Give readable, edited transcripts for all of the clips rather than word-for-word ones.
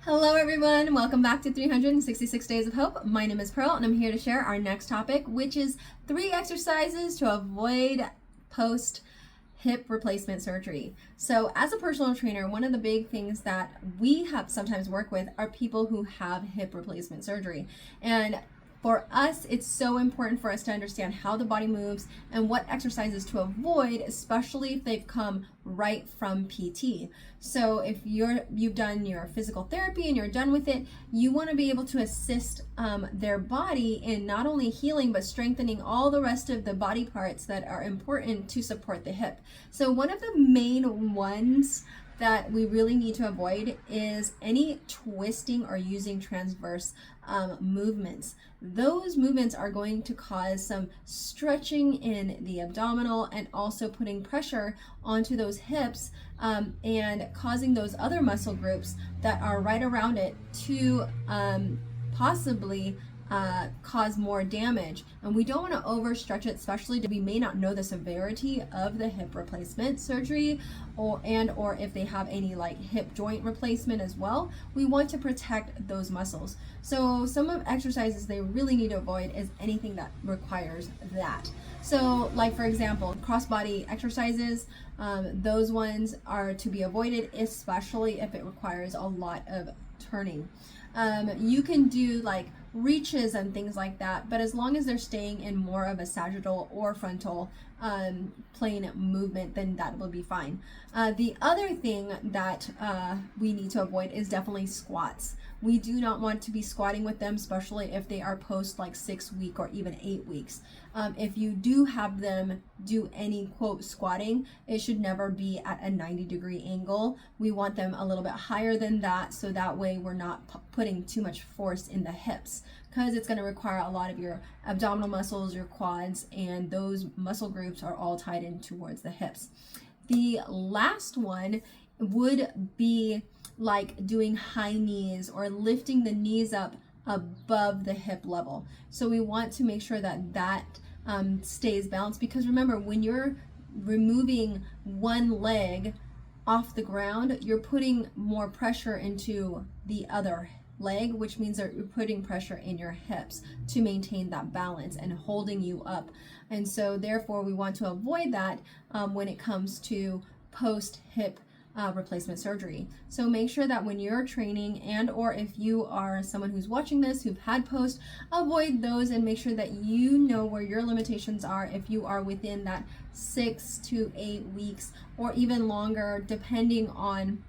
Hello everyone, welcome back to 366 Days of Hope. My name is Pearl and I'm here to share our next topic, which is 3 exercises to avoid post hip replacement surgery. So as a personal trainer, one of the big things that we have sometimes work with are people who have hip replacement surgery. And for us, it's so important for us to understand how the body moves and what exercises to avoid, especially if they've come right from PT. So if you've done your physical therapy and you're done with it, you want to be able to assist their body in not only healing but strengthening all the rest of the body parts that are important to support the hip. So one of the main ones that we really need to avoid is any twisting or using transverse movements. Those movements are going to cause some stretching in the abdominal and also putting pressure onto those hips and causing those other muscle groups that are right around it to possibly cause more damage. And we don't want to overstretch it, especially we may not know the severity of the hip replacement surgery or if they have any like hip joint replacement as well. We want to protect those muscles. So some of exercises they really need to avoid is anything that requires that. So like for example, cross-body exercises, those ones are to be avoided, especially if it requires a lot of turning. You can do like reaches and things like that, but as long as they're staying in more of a sagittal or frontal plane movement, then that will be fine. The other thing that we need to avoid is definitely squats. We do not want to be squatting with them, especially if they are post like 6 week or even 8 weeks. If you do have them do any quote squatting, it should never be at a 90-degree angle. We want them a little bit higher than that, so that way we're not putting too much force in the hips, because it's going to require a lot of your abdominal muscles, your quads, and those muscle groups are all tied in towards the hips. The last one would be like doing high knees or lifting the knees up above the hip level. So we want to make sure that that stays balanced, because remember, when you're removing one leg off the ground, you're putting more pressure into the other leg, which means that you're putting pressure in your hips to maintain that balance and holding you up. And so therefore we want to avoid that when it comes to post hip replacement surgery. So make sure that when you're training, and or if you are someone who's watching this who've had post, avoid those and make sure that you know where your limitations are if you are within that 6 to 8 weeks or even longer, depending on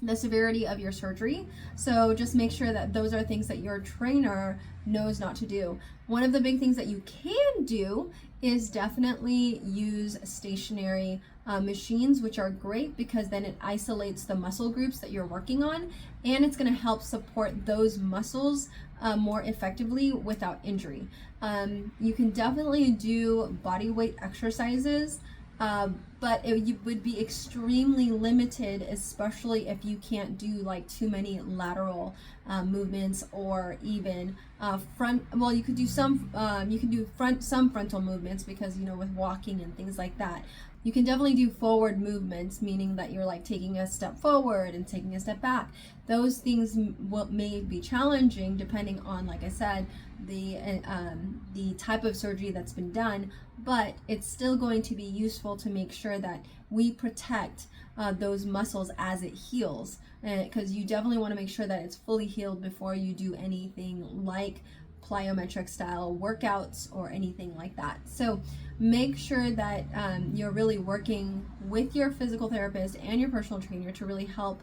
the severity of your surgery. So just make sure that those are things that your trainer knows not to do. One of the big things that you can do is definitely use stationary machines, which are great because then it isolates the muscle groups that you're working on, and it's going to help support those muscles more effectively without injury. You can definitely do body weight exercises, but you would be extremely limited, especially if you can't do like too many lateral movements or even front. Well, you could do some frontal movements, because with walking and things like that, you can definitely do forward movements, meaning that you're like taking a step forward and taking a step back. Those things may be challenging depending on, like I said, the type of surgery that's been done, but it's still going to be useful to make sure that we protect those muscles as it heals, because you definitely want to make sure that it's fully healed before you do anything like plyometric style workouts or anything like that. So make sure that you're really working with your physical therapist and your personal trainer to really help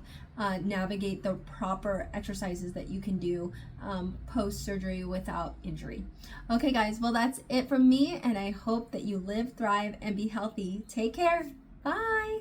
navigate the proper exercises that you can do post-surgery without injury. Okay guys, well that's it from me, and I hope that you live, thrive, and be healthy. Take care. Bye.